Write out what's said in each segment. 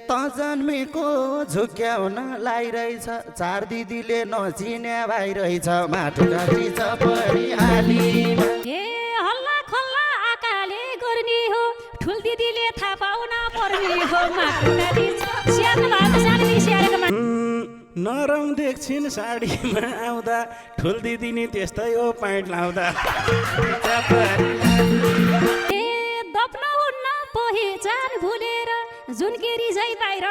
त जन्मेको झुक्याउन लाइरहेछ, चार दिदीले नचिन्या भाइ रहेछ, माटोकाटी छ परिहालीमा। ए हल्ला खल्ला आकाले गर्ने हो, ठुल दिदीले थाहा पाउन पर्ने हो, माटोकाटी छ स्याहार्नु भएको सानोदेखि स्याहारेको नरम देख्छिन् साडीमा आउँदा, ठुल दिदी नि त्यस्तै हो पैन्ट लाउँदा। ए दप्न हुन्न पहिचान भुलेर, जुनकेरी झै बाहिर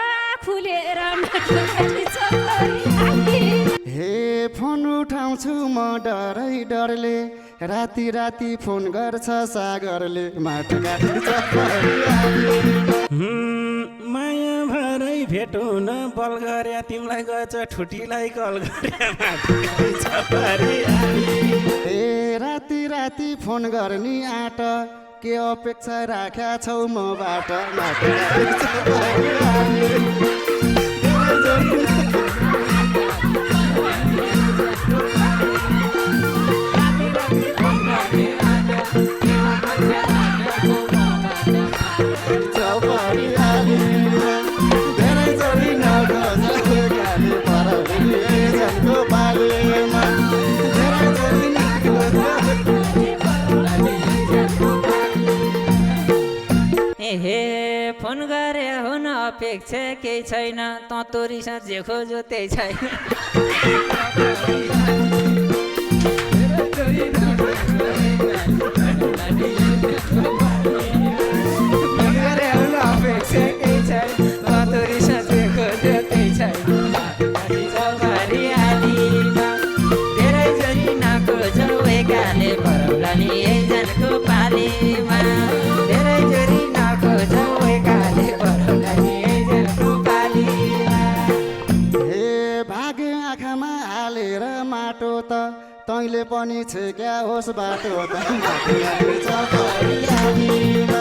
खुलेर, माटोकाटी छ परिहालीमा। हे फोन उठाउँछु म डरै डरले, राति राति फोन गर्छ सागरले, माटोकाटी छ परिहालीमा। माया भरै भेटौ न बल गर्या, तिमीलाई गएछ ठुटीलाई कल गर्या, माटोकाटी छ परिहालीमा। ए राति राति फोन गर्ने आँट, के अपेक्षा राख्या छौ मबाट, माटोकाटी छ परिहालीमा। हे फोन गरे हुन अपेक्षा केही छैन, त तोरीसँग जे खोज्यो त्यही छैन। धेरै नखोजौ एकाले भरौला नि एकजनाको पालीमा, धेरै जोरी नखोजौ एकाले भरौला नि एकजनाको पालीमा। हे भाग आँखामा हालेर माटो त, तैँले पनि छेक्या होस् बाटो त, माटोकाटी छ परिहालीमा।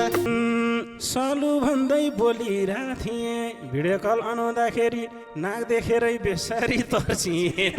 सलु भन्दै बोलिरहेको थिएँ, भिडियो कल आउँदाखेरि नाक देखेरै बेसारी तर्सिएँ।